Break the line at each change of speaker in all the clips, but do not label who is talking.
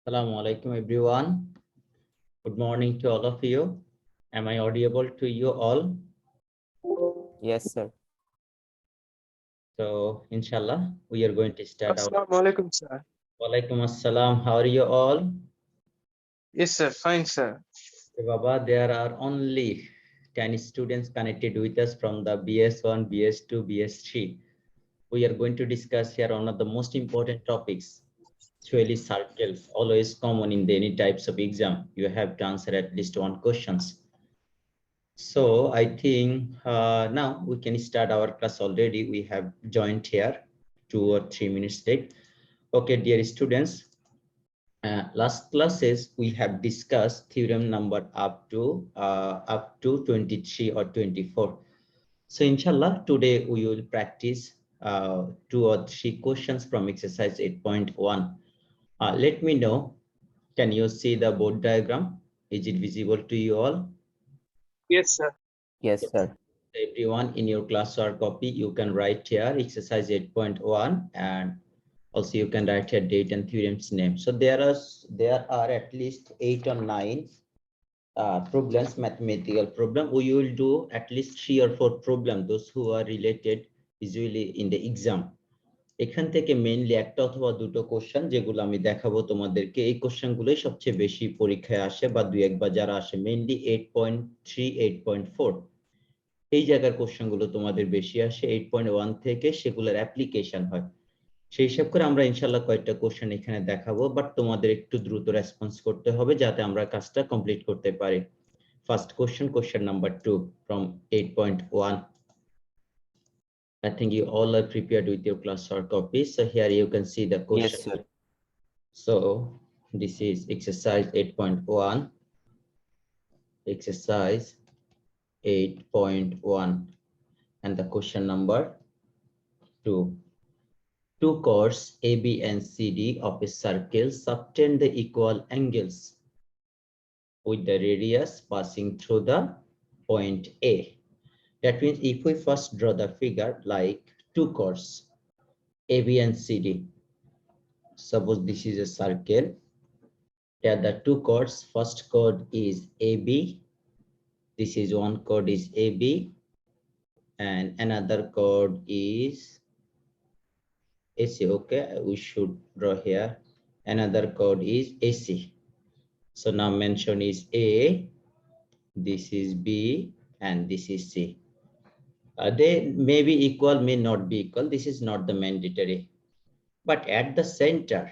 Assalamu alaikum everyone. Good morning to all of you. Am I audible to you all?
Yes, sir.
So inshallah, we are going to start our.
Assalamu alaikum, sir.
Walaikum assalam. How are you all?
Yes, sir. Fine, sir.
Hey, Baba, there are only 10 students connected with us from the BS1, BS2, BS3. We are going to discuss here one of the most important topics. Actually, circles, always common in any types of exam. You have to answer at least one questions. So I think now we can start our class already. We have joined here 2 or 3 minutes late. Okay, dear students, last classes we have discussed theorem number up to 23 or 24. So inshallah, today we will practice 2 or 3 questions from exercise 8.1. Let me know, can you see the board diagram? Is it visible to you all?
Yes, sir.
Yes, sir.
Everyone, in your classwork copy, you can write here exercise 8.1, and also you can write here date and theorem's name. So there are at least 8 or 9 problems, mathematical problem. We will do at least 3 or 4 problems, those who are related usually in the exam. এখান থেকে mainly একটা অথবা দুটো question যেগুলো আমি দেখাবো তোমাদেরকে, এই কোশ্চেনগুলোই সবচেয়ে বেশি পরীক্ষায় আসে বা দুই একবার যারা আসে, মেইনলি 8.3, 8.4 এই জায়গার কোশ্চেন গুলো তোমাদের বেশি আসে। 8.1 থেকে সেগুলোর অ্যাপ্লিকেশন হয়। সেই হিসাব করে আমরা ইনশাআল্লাহ কয়েকটা কোশ্চেন এখানে দেখাবো, বাট তোমাদের একটু দ্রুত রেসপন্স করতে হবে যাতে আমরা কাজটা কমপ্লিট করতে পারি। First question number 2 from 8.1. I think you all are prepared with your class or copies. So here you can see the question.
Yes, sir.
So this is exercise 8.1. Exercise 8.1, and the question number 2. Two chords AB and CD of a circle subtend the equal angles with the radius passing through the point A. That means if we first draw the figure like two chords AB and CD, suppose this is a circle. Here the two chords, first chord is AB, this is one chord is AB, and another chord is AC. Okay, we should draw here. Another chord is AC. So now mention is A, this is B, and this is C. They may be equal, may not be equal. This is not the mandatory. But at the center,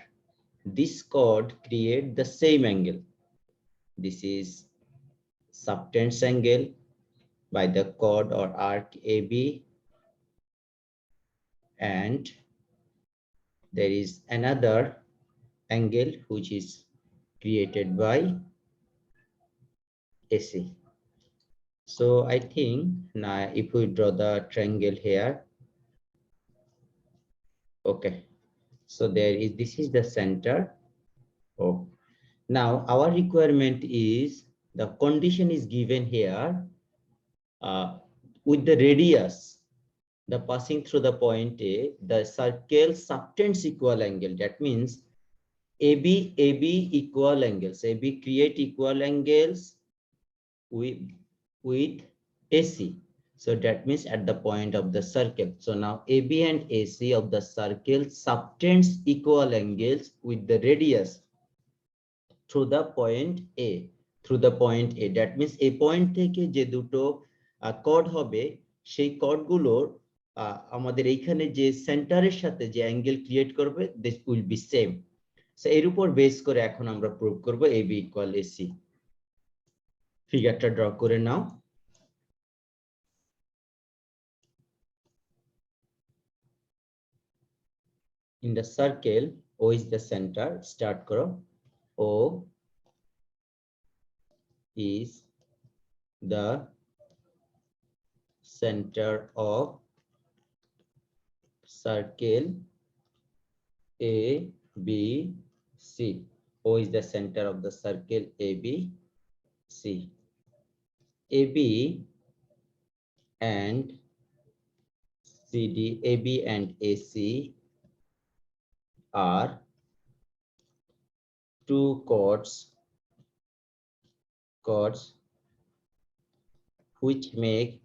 this chord create the same angle. This is subtends angle by the chord or arc AB, and there is another angle which is created by AC. So I think now if we draw the triangle here, okay, so there is, this is the center. Oh, now our requirement is, the condition is given here with the radius, the passing through the point A, the circle subtends equal angle. That means AB equal angles. AB create equal angles with AC. So that means at the point of the circle. So now AB and AC of the circle subtends equal angles with the radius through the point A. Through the point A. That means a point থেকে যে দুটো chord হবে, সেই chord গুলোর আমাদের এইখানে যে সেন্টারের সাথে যে অ্যাঙ্গেল ক্রিয়েট করবে, this will be same. So এর উপর বেস করে এখন আমরা প্রুভ করব AB equal AC. ফিগারটা ড্র করে নাও। In the circle, O is the center. Start করো। O is the center of circle A, B, C. O is the center of the circle A, B, C. AB and CD, AB and AC are two chords which make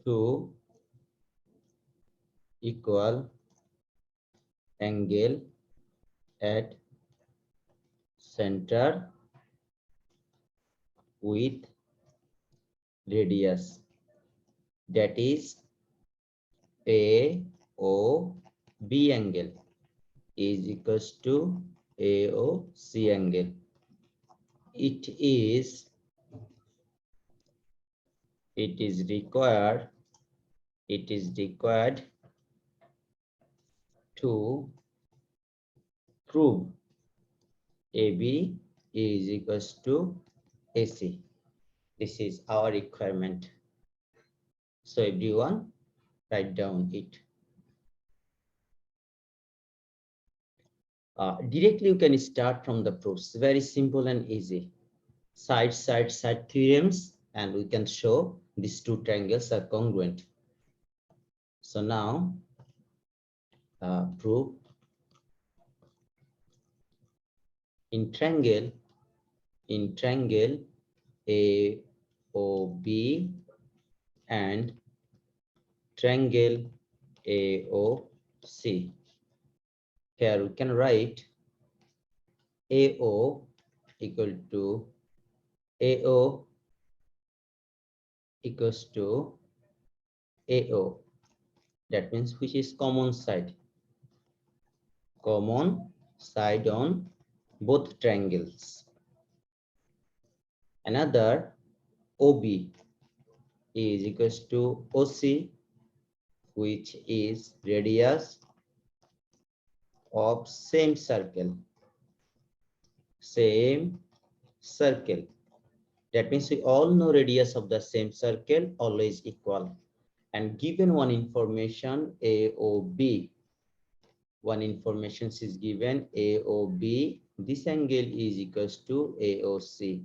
two equal angle at center with radius, that is AOB angle is equals to AOC angle. It is required to prove AB is equals to AC. This is our requirement. So everyone write down it. Directly you can start from the proofs. Very simple and easy. Side theorems, and we can show these two triangles are congruent. So now prove in triangle AOB and triangle AOC. Here we can write AO equal to AO equals to AO. That means which is common side on both triangles. Another OB is equals to OC, which is radius of same circle. That means we all know radius of the same circle always equal. And given one information AOB, one information is given AOB, this angle is equals to AOC.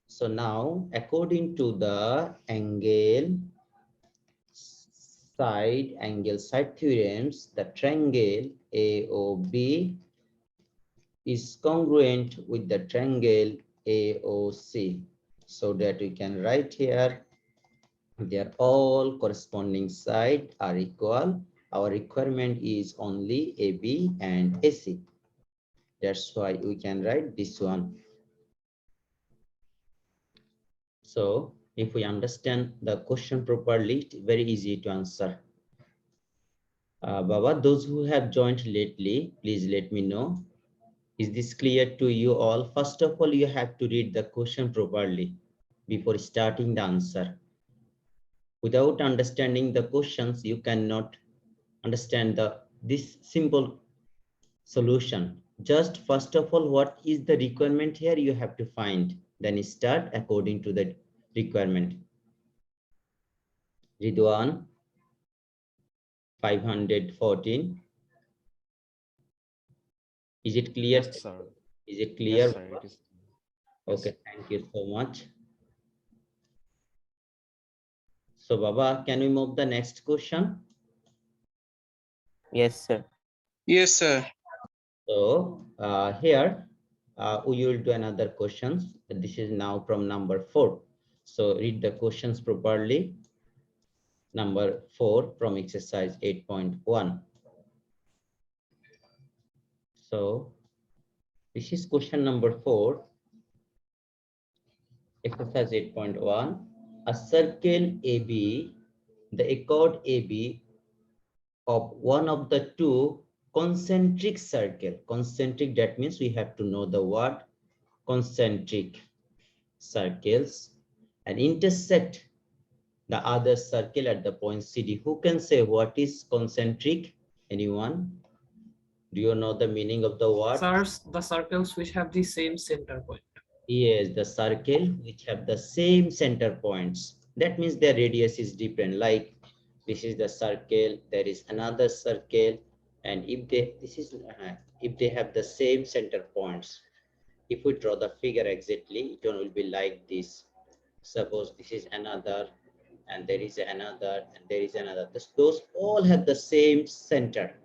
So now according to the angle side theorems, the triangle AOB is congruent with the triangle AOC, so that we can write here their all corresponding side are equal. Our requirement is only AB and AC. That's why we can write this one. So if we understand the question properly, it's very easy to answer. Baba, those who have joined lately, please let me know. Is this clear to you all? First of all, you have to read the question properly before starting the answer. Without understanding the questions, you cannot understand this simple solution. Just first of all, what is the requirement here? You have to find, then start according to the requirement. Ridwan, 514. Is it clear?
Yes, sir.
Is it clear?
Yes, sir, it is.
Okay, thank you so much. So Baba, can we move the next question?
Yes, sir.
Yes, sir.
So here we will do another questions. This is now from number 4. So read the questions properly. Number 4 from exercise 8.1. So this is question number 4. Exercise 8.1. A circle AB, the chord AB of one of the two concentric circle. Concentric, that means we have to know the word concentric circles, and intersect the other circle at the point CD. Who can say what is concentric? Anyone? Do you know the meaning of the word?
Sirs, the circles which have the same center point.
Yes, the circle which have the same center points. That means their radius is different. Like this is the circle, there is another circle, and if they have the same center points, if we draw the figure exactly, it will be like this. Suppose this is another, and there is another, and there is another. Those all have the same center.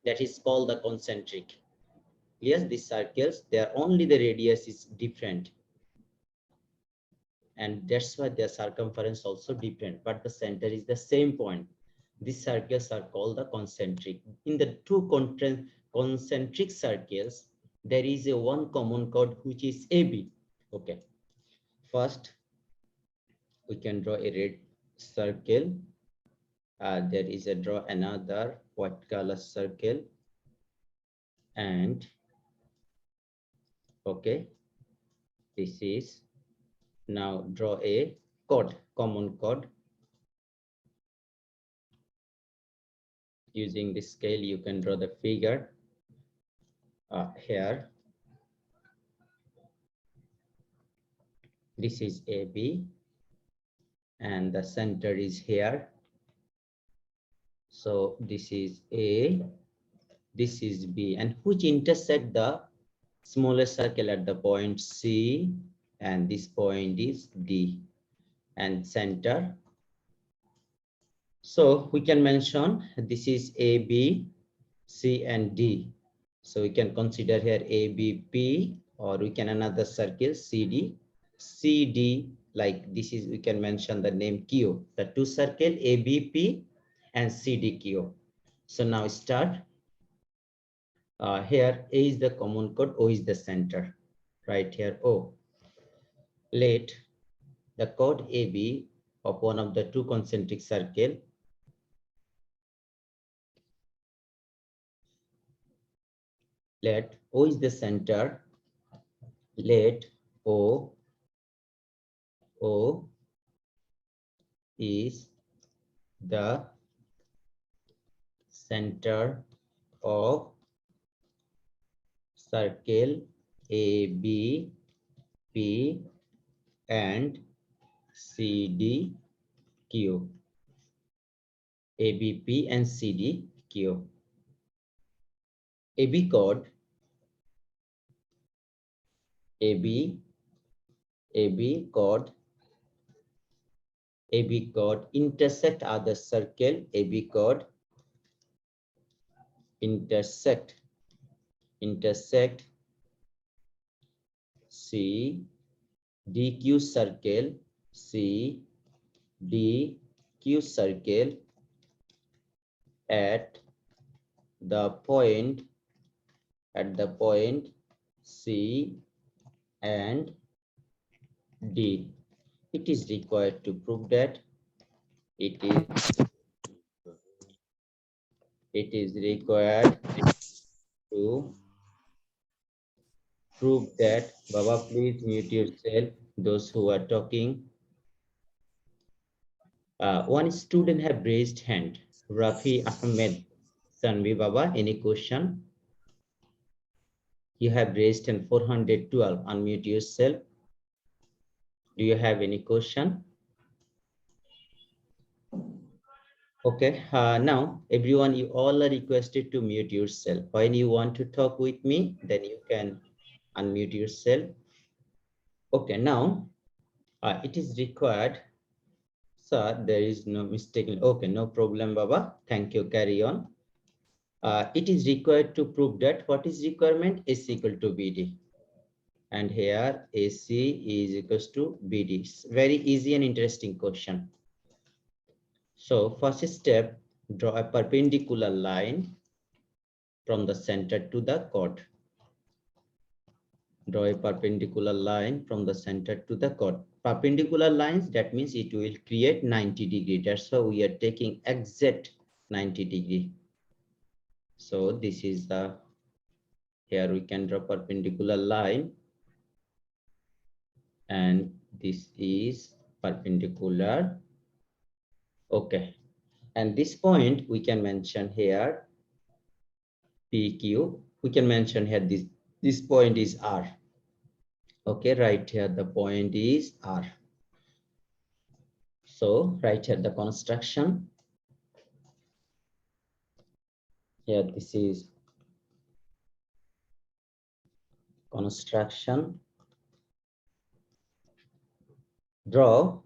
That is called the concentric. Yes, these circles, they are only the radius is different. And that's why their circumference also different, but the center is the same point. These circles are called the concentric. In the two concentric circles, there is a one common chord which is AB. Okay, first we can draw a red circle. There is a draw another white color circle, and okay, this is now draw a chord, common chord. Using this scale, you can draw the figure here. This is AB, and the center is here. So this is A, this is B, and which intersect the smallest circle at the point C, and this point is D, and center. So we can mention this is A, B, C, and D. So we can consider here A, B, P, or we can another circle CD, CD, like this is, we can mention the name Q. The two circle A, B, P, and CD, Q. So now start. Here A is the common chord, O is the center. Right here O. Let the chord AB of one of the two concentric circle let O is the center. Let O is the center of circle A, B, P, and C, D, Q. A, B, P, and C, D, Q. AB chord, AB chord intersect other circle. AB chord intersect C, DQ circle, C, DQ circle at the point C and D. It is required to prove that it is required to prove that. Baba, please mute yourself, those who are talking. One student have raised hand. Rafi Ahmed. Sanvi Baba, any question? You have raised hand 412. Unmute yourself. Do you have any question? Okay, now everyone, you all are requested to mute yourself. When you want to talk with me, then you can unmute yourself. Okay, now it is required. Sir, there is no mistake. Okay, no problem, Baba. Thank you. Carry on. It is required to prove that what is requirement is equal to BD. And here AC is equals to BD. It's very easy and interesting question. So first step, draw a perpendicular line from the center to the chord. Draw a perpendicular line from the center to the chord. Perpendicular lines, that means it will create 90 degree. That's why we are taking exact 90 degree. So this is the, here we can draw perpendicular line, and this is perpendicular. Okay, and this point we can mention here PQ. We can mention here this point is R. Okay, right here the point is R. So right here the construction. Here this is construction. Draw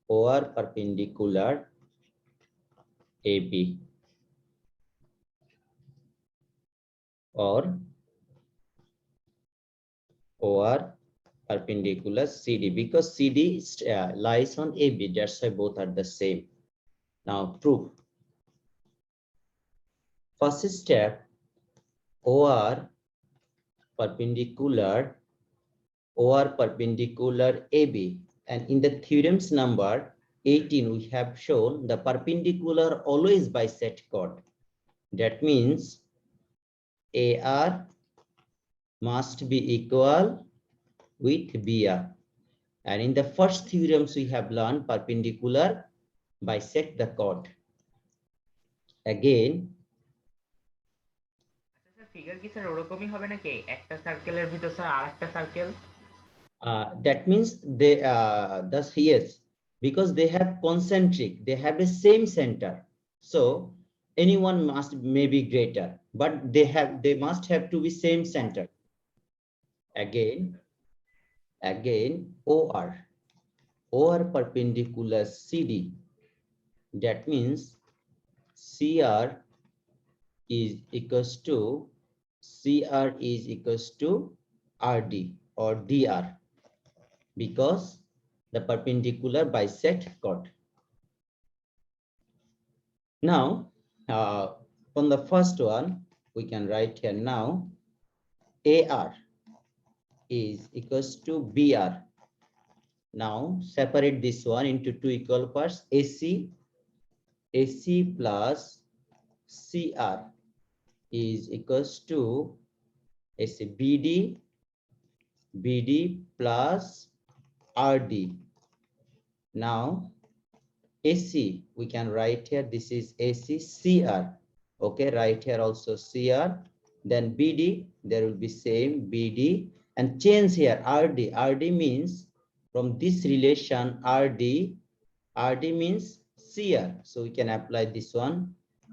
OR perpendicular AB or OR perpendicular CD, because CD lies on AB, that's why both are the same. Now proof. First step, OR perpendicular AB, and in the theorems number 18 we have shown the perpendicular always bisect chord. That means AR must be equal with BR, and in the first theorems we have learned perpendicular bisect the chord. Again,
figure কি sir ওরকমই হবে নাকি একটা সার্কেলের ভিতর sir আরেকটা circle
that means they thus yes, because they have concentric, they have the same center, so anyone may be greater, but they must have to be same center. Again OR perpendicular CD, that means CR is equals to RD or DR, because the perpendicular bisect chord. Now on the first one we can write here now AR is equals to BR. Now separate this one into two equal parts. AC plus CR is equals to AC BD plus RD. Now AC we can write here, this is AC CR. Okay, write here also CR, then BD, there will be same BD, and change here RD means from this relation RD means CR, so we can apply this one.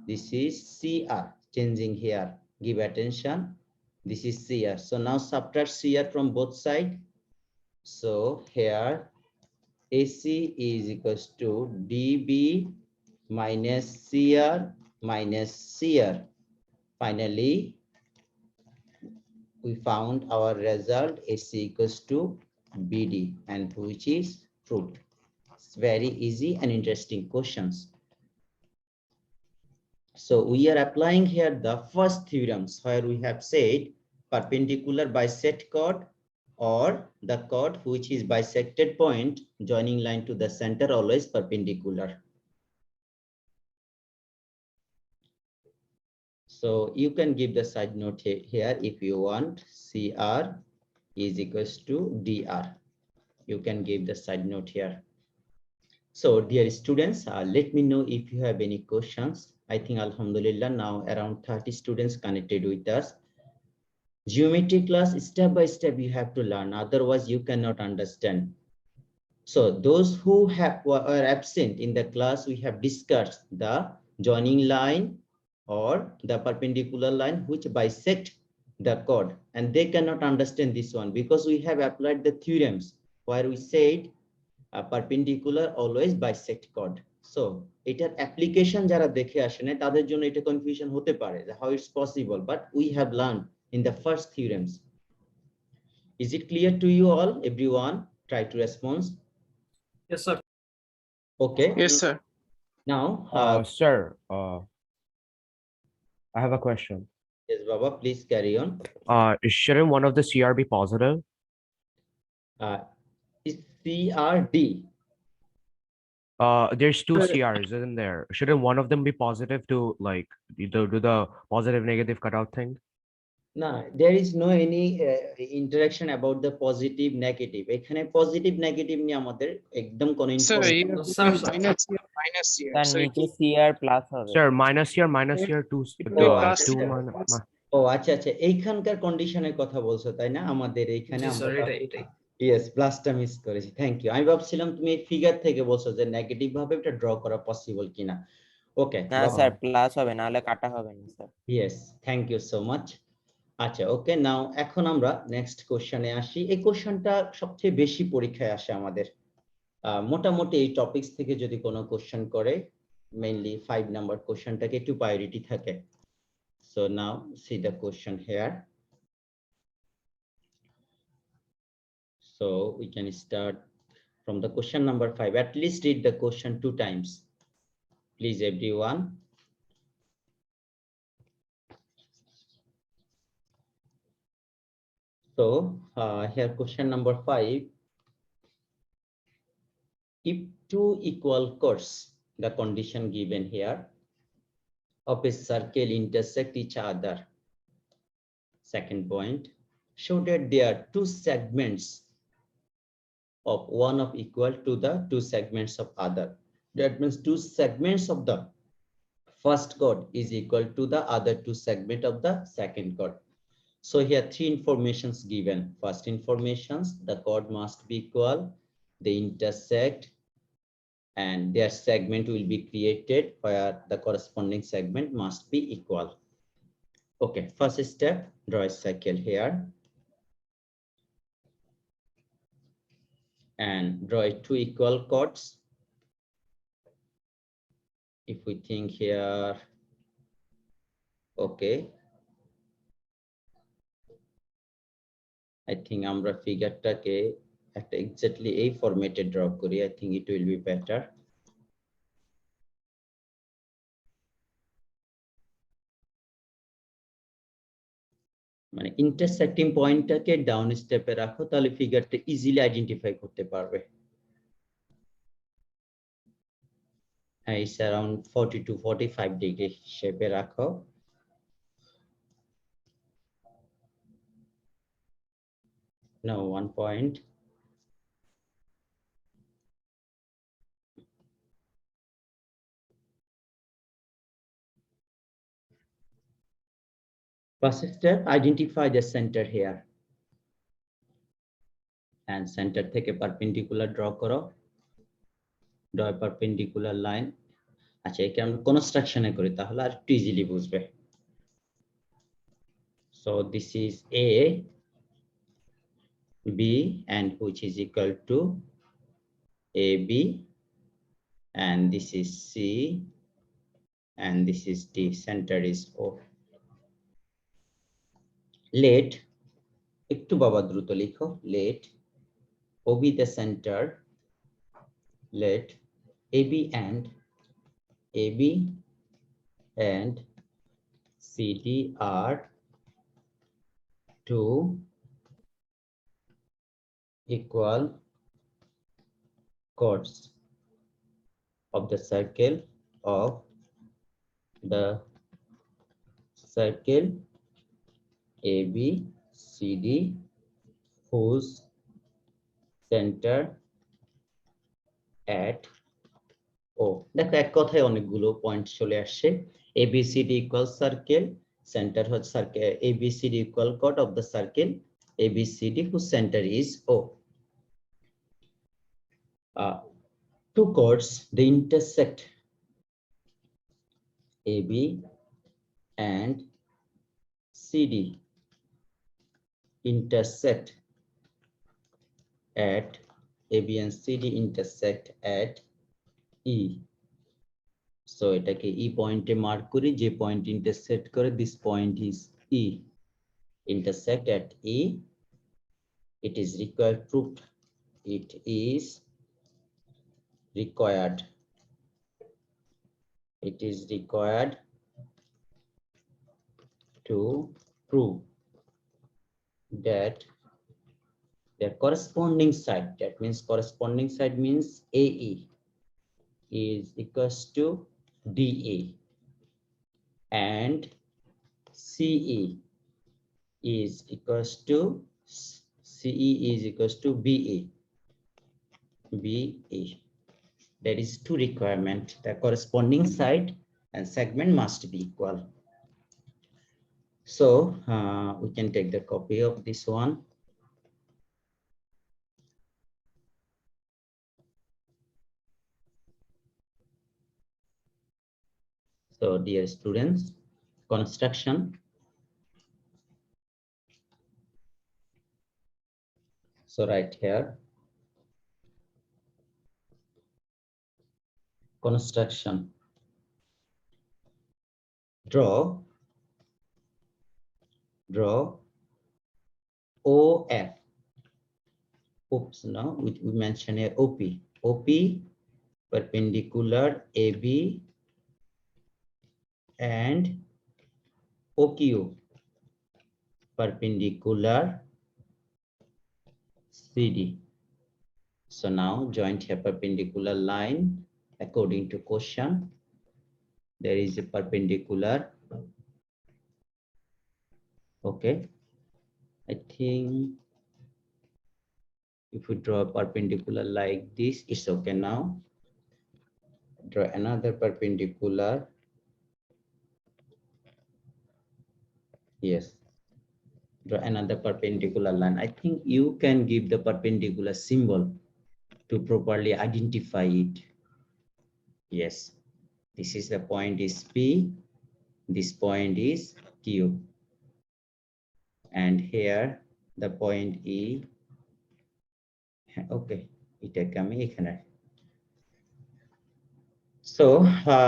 This is CR, changing here, give attention, this is CR. So now subtract CR from both sides. So here AC is equals to DB minus CR. Finally, we found our result AC equals to BD, and which is true. It's very easy and interesting questions. So we are applying here the first theorems where we have said perpendicular bisect chord or the chord which is bisected point joining line to the center always perpendicular. So you can give the side note here if you want. CR is equals to DR. You can give the side note here. So dear students, let me know if you have any questions. I think Alhamdulillah now around 30 students connected with us. Geometry class, step by step you have to learn, otherwise you cannot understand. So those who were absent in the class, we have discussed the joining line or the perpendicular line which bisect the chord, and they cannot understand this one because we have applied the theorems where we said perpendicular always bisect chord. So এটার application যারা দেখে আসে না তাদের জন্য এটা confusion হতে পারে how it's possible, but we have learned in the first theorems. Is it clear to you all? Everyone try to respond.
Yes, sir.
Okay.
Yes, sir.
Now
Sir, I have a question.
yes, Baba, please carry on.
Shouldn't one of the CR be positive?
Is CRD?
There's two CRs, isn't there? Shouldn't one of them be positive to like do the positive negative cutout thing?
No, there is no any interaction about the positive negative. এখানে positive negative নিয়ে আমাদের একদম কোনো
Sir,
information
you
Sir,
have minus here.
তার
So it
নিচে CR plus হবে
Sir, minus here, two,
It will be plus
two
here.
minus.
ও আচ্ছা আচ্ছা এইখানকার কন্ডিশনের কথা বলছো তাই না? আমাদের এইখানে
জি
আমরা
স্যার, এটাই
ইয়েস প্লাসটা মিস করেছি। Thank you. আমি ভাবছিলাম তুমি এই ফিগার থেকে বলছো যে নেগেটিভ ভাবে এটা ড্র করা পসিবল কিনা। ওকে,
না স্যার প্লাস হবে, নাহলে কাটা হবে না sir.
Yes, thank you so much. আচ্ছা, ওকে, নাও এখন আমরা নেক্সট কোশ্চেনে আসি। এই কোশ্চেনটা সবচেয়ে বেশি পরীক্ষায় আসে আমাদের। মোটামুটি এই টপিকস থেকে যদি কোনো কোশ্চেন করে, মেইনলি 5 নাম্বার কোশ্চেনটাকে একটু প্রায়োরিটি থাকে। So now see the question here. So we can start from the question number 5. At least read the question 2 times. Please, everyone. So here question number 5. If two equal chords, the condition given here, of a circle intersect each other. Second point, show that there are two segments of one of equal to the two segments of other. That means two segments of the first chord is equal to the other two segment of the second chord. So here three informations given. First informations, the chord must be equal, they intersect, and their segment will be created where the corresponding segment must be equal. Okay, first step, draw a circle here and draw two equal chords. If we think here, okay, I think আমরা ফিগারটাকে একটা exactly এই ফরম্যাটে draw করি। I think it will be better. মানে intersecting পয়েন্টটাকে down স্টেপে রাখো, তাহলে ফিগারটা easily identify করতে পারবে। It's around 40 to 45 degree শেপে রাখো। Now 1 point. First step, identify the center here. And center থেকে perpendicular draw করো। Draw a perpendicular line. আচ্ছা, একে আমরা কনস্ট্রাকশনে করি তাহলে আর একটু ইজিলি বুঝবে। So this is A, B, and which is equal to AB, and this is C, and this is D. Center is O. Let, একটু বাবা দ্রুত লিখো, let O be the center, let AB and CD are two equal chords of the circle ABCD, whose center at O. দেখো এক কথায় অনেকগুলো point চলে আসছে। ABCD equal circle, center হচ্ছে circle, ABCD equal chord of the circle ABCD, whose center is O. Two chords, they intersect AB and CD, intersect at AB and CD intersect at E. So এটাকে E পয়েন্টে mark করি, যে point intersect করে, this point is E, intersect at E. It is required, proved, it is required to prove that their corresponding side, that means corresponding side means AE, is equals to DA and CE is equals to BE. There is two requirement, the corresponding side and segment must be equal. So we can take the copy of this one. So dear students, construction, So right here, construction. Draw OF. Oops, no, we mentioned here OP. OP perpendicular AB and OQ perpendicular CD. So now joint here perpendicular line according to question. There is a perpendicular. Okay, I think if we draw a perpendicular like this, it's okay now. Draw another perpendicular. Yes. Draw another perpendicular line. I think you can give the perpendicular symbol to properly identify it. Yes. This is the point is P. This point is Q. And here the point E. Okay. So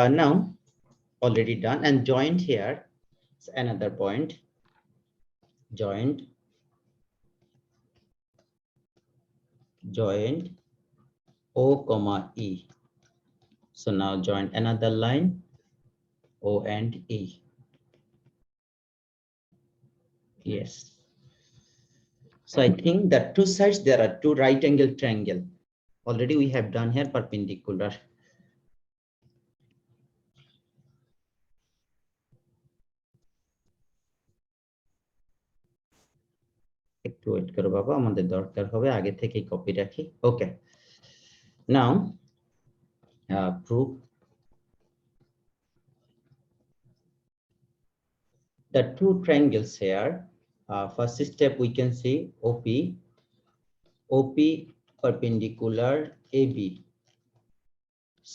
now already done and joint here. It's another point. Joint O comma E. So now join another line O and E. Yes. So I think that two sides there are two right angle triangle. Already we have done here perpendicular. একটু wait করো বাবা, আমাদের দরকার হবে আগে থেকেই copy রাখি। ওকে, নাও proof the two triangles here. First step we can see OP perpendicular AB.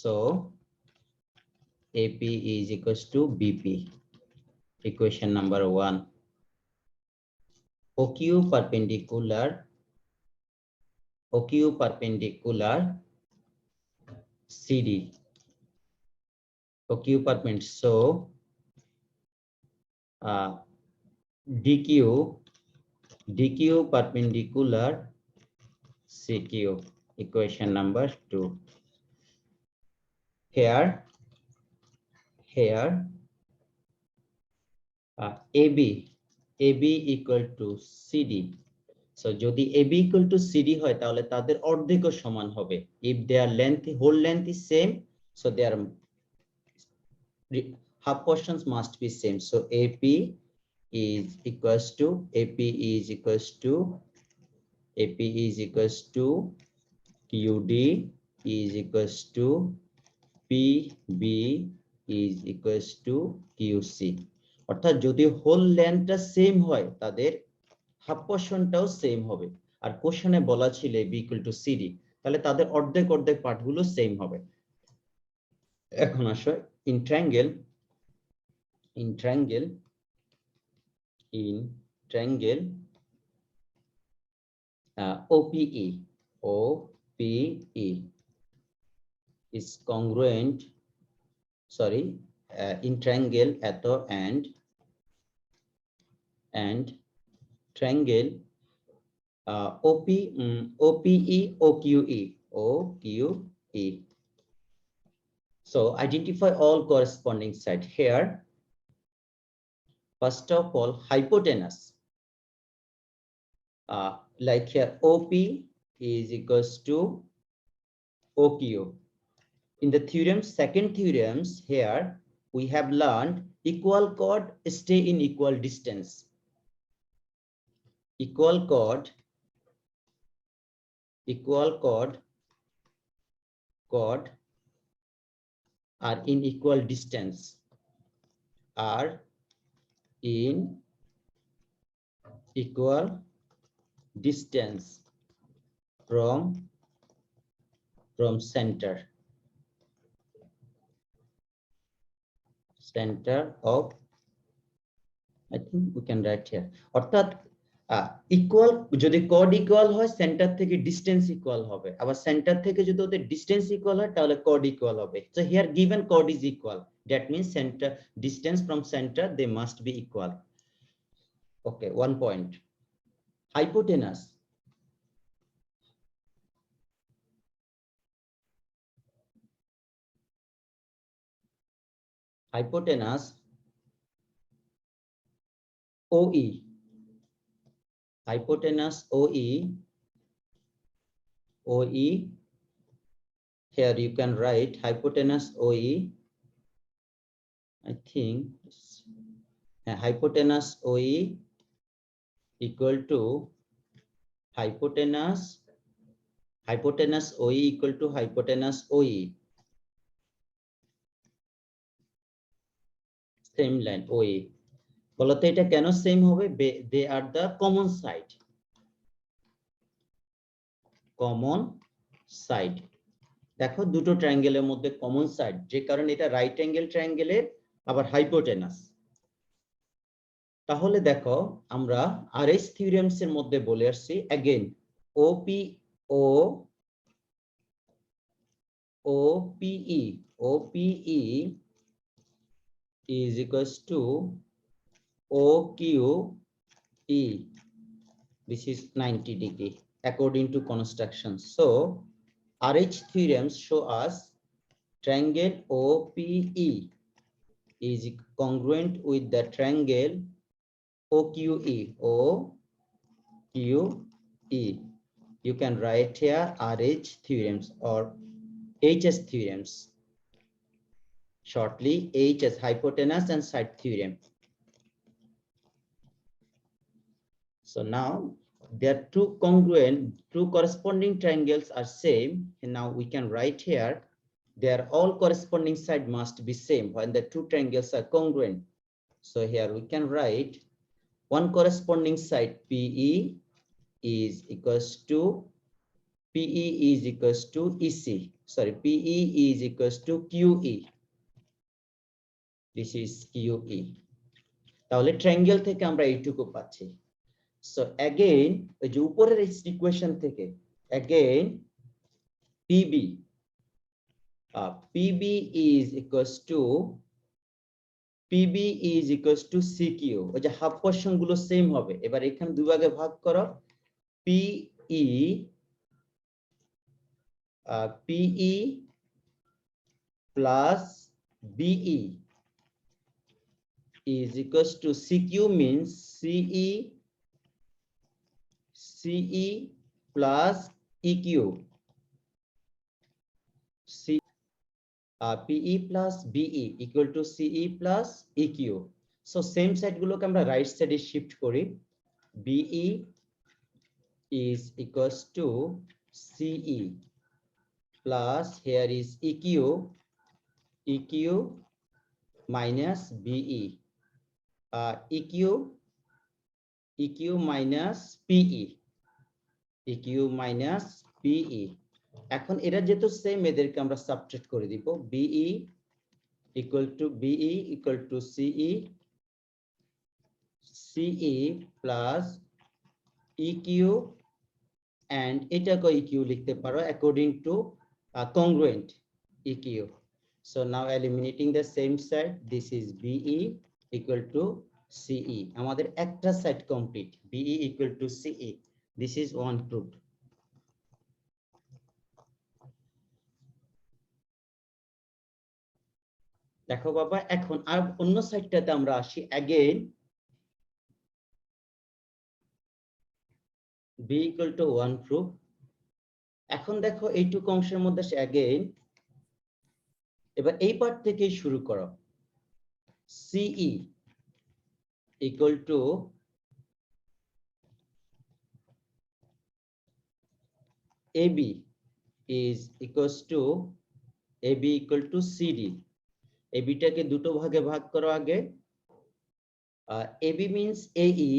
So AP is equals to BP. Equation number 1. OQ perpendicular CD. OQ perpendicular. So DQ perpendicular CQ. Equation number 2. Here AB equal to CD. So যদি AB equal to CD হয় তাহলে তাদের অর্ধেক সমান হবে। If their length, whole length is same, so their half portions must be same. So AP is equals to QD is equals to PB is equals to QC. অর্থাৎ যদি whole লেন্থটা same হয় তাদের হাফ পোর্শনটাও সেম হবে। আর কোশ্চেনে বলা ছিল b equal to CD, তাহলে তাদের অর্ধেক পার্টগুলো সেম হবে। এখন আসো in triangle OPE is congruent, in triangle eto and triangle OPE OQE. So identify all corresponding side here. First of all, hypotenuse. Like here, OP is equals to OQ. In the theorem, second theorems here, we have learned equal chord stay in equal distance. Equal chord are in equal distance. From center of, I think we can write here. অর্থাৎ equal যদি cord equal হয় centre থেকে distance equal হবে, আবার centre থেকে যদি ওদের distance equal হয় তাহলে কর্ড ইকুয়াল হবে। So here given chord is equal, that means centre distance from centre they must be equal. Okay, 1 point. Hypotenuse, hypotenuse OE, hypotenuse OE, here you can write hypotenuse OE, I think hypotenuse OE equal to hypotenuse OE equal to hypotenuse OE, same line OE। বলতো এটা কেন same হবে? They are the common side, common side. দেখো দুটো ট্রায়াঙ্গেলের মধ্যে common side, যে কারণে এটা রাইট অ্যাঙ্গেল ট্রায়াঙ্গেলের আবার হাইপোটেনাস। তাহলে দেখো আমরা আরএস থিওরেমস এর মধ্যে বলে আসছি again OPE is equals to OQE, this is 90 degree according to construction. So RH theorems show us triangle OPE is congruent with the triangle OQE. You can write here RH theorems or HS theorems, shortly HS, hypotenuse and side theorem. So now there are two corresponding triangles are same, and now we can write here their all corresponding side must be same when the two triangles are congruent. So here we can write one corresponding side PE is equals to EC. Sorry, PE is equals to QE. This is QE. তাহলে triangle থেকে আমরা এইটুকু পাচ্ছি। So again ওই যে উপরের equation থেকে again PB is equals to CQ। ওই যে হাফ পোরশন গুলো সেম হবে। এবার এখানে দুই ভাগে ভাগ করো, PE plus BE is equals to CQ means CE plus EQ, PE plus BE equal to CE plus EQ. So same side গুলোকে আমরা রাইট সাইডে শিফট করি, BE is equals to CE plus here is EQ minus BE, EQ minus PE, এখন এরা যেহেতু same এদেরকে আমরা subtract করে দিব, BE equal to CE plus EQ and এটাকে EQ লিখতে পারো according to congruent EQ. So now eliminating the same side, this is BE equal to CE. আমাদের একটা side complete, BE equal to CE. This is one proof. দেখো বাবা, এখন আর অন্য সাইডটাতে আমরা আসি। again B equal to 1 proof. এখন দেখো এইটুকু অংশের মধ্যে again এবার এই পার্ট থেকেই শুরু করো, CE equal to AB is equals to CD. AB টাকে দুটো ভাগে ভাগ করো আগে, AB means AE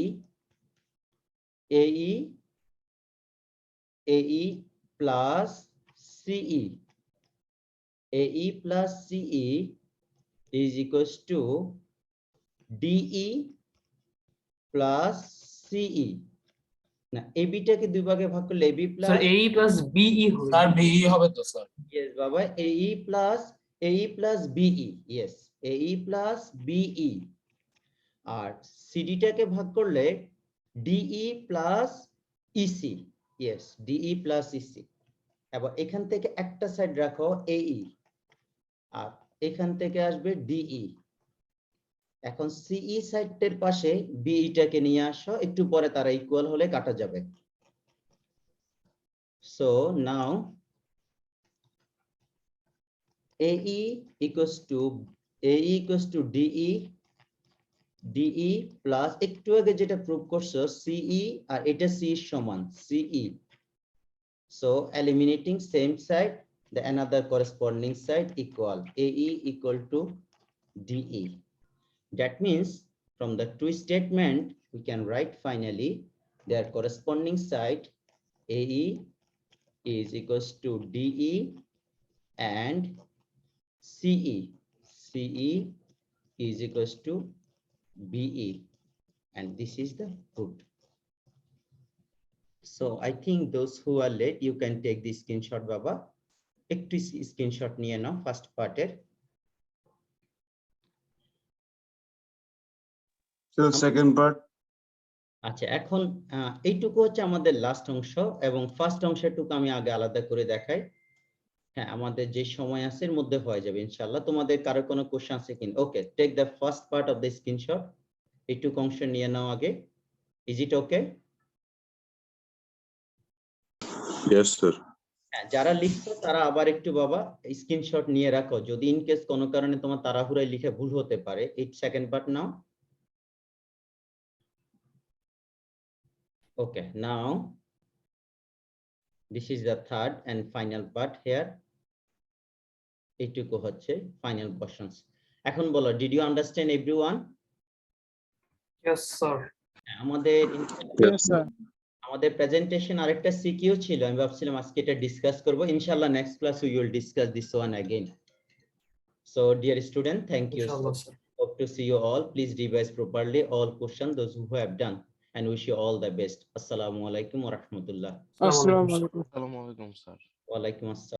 plus CE, AE plus CE is equals to DE plus CE. না AB টাকে দুই ভাগে ভাগ করলে AB
sir
plus
AE plus BE হবে
স্যার বিই হবে তো স্যার।
yes বাবা AE plus BE yes AE plus BE আর CD টাকে ভাগ করলে DE plus EC yes DE plus EC এবার এখান থেকে একটা সাইড রাখো AE আর এখান থেকে আসবে DE এখন CE সাইডের পাশে BE টাকে নিয়ে আসো একটু পরে তারা ইকুয়াল হলে কাটা যাবে so now AE equals to DE plus একটু আগে যেটা প্রুভ করছো CE আর এটা C সমান CE so eliminating same side the another corresponding side equal AE equal to DE that means from the two statement we can write finally their corresponding side AE is equals to DE and CE is equals to BE and this is the proof. So I think those who are late you can take the screenshot baba একটু screenshot নিয়ে নাও first part-এর
So second part.
আচ্ছা এখন এইটুকু হচ্ছে আমাদের last অংশ এবং first অংশটুকু আমি আগে আলাদা করে দেখাই হ্যাঁ আমাদের যে সময় আছে এর মধ্যে হয়ে যাবে ইনশাআল্লাহ তোমাদের কারো কোনো কোশ্চেন আছে কিনা okay take the first part of the screenshot এইটুকু অংশ নিয়ে নাও আগে is it okay
Yes, sir.
হ্যাঁ যারা লিখছো তারা আবার একটু বাবা স্ক্রিনশট নিয়ে রাখো যদি ইন কেস কোনো কারণে তোমার তাড়াহুড়ায় লিখে ভুল হতে পারে এই second part now okay now this is the third and final part here এইটুকু হচ্ছে ফাইনাল কোশ্চেনস এখন বলো did you understand everyone
Yes sir.
আমাদের
Yes, sir.
আমাদের প্রেজেন্টেশন আরেকটা সিকিউ ছিল আমি ভাবছিলাম আজকে এটা ডিসকাস করব ইনশাআল্লাহ next class we will discuss this one again so dear student thank you
Inshallah, sir.
hope to see you all please revise properly all questions those who have done and wish you all the best assalamu alaikum wa rahmatullah
Assalamu alaikum.
আসসালামু আলাইকুম sir.
wa alaikum assalam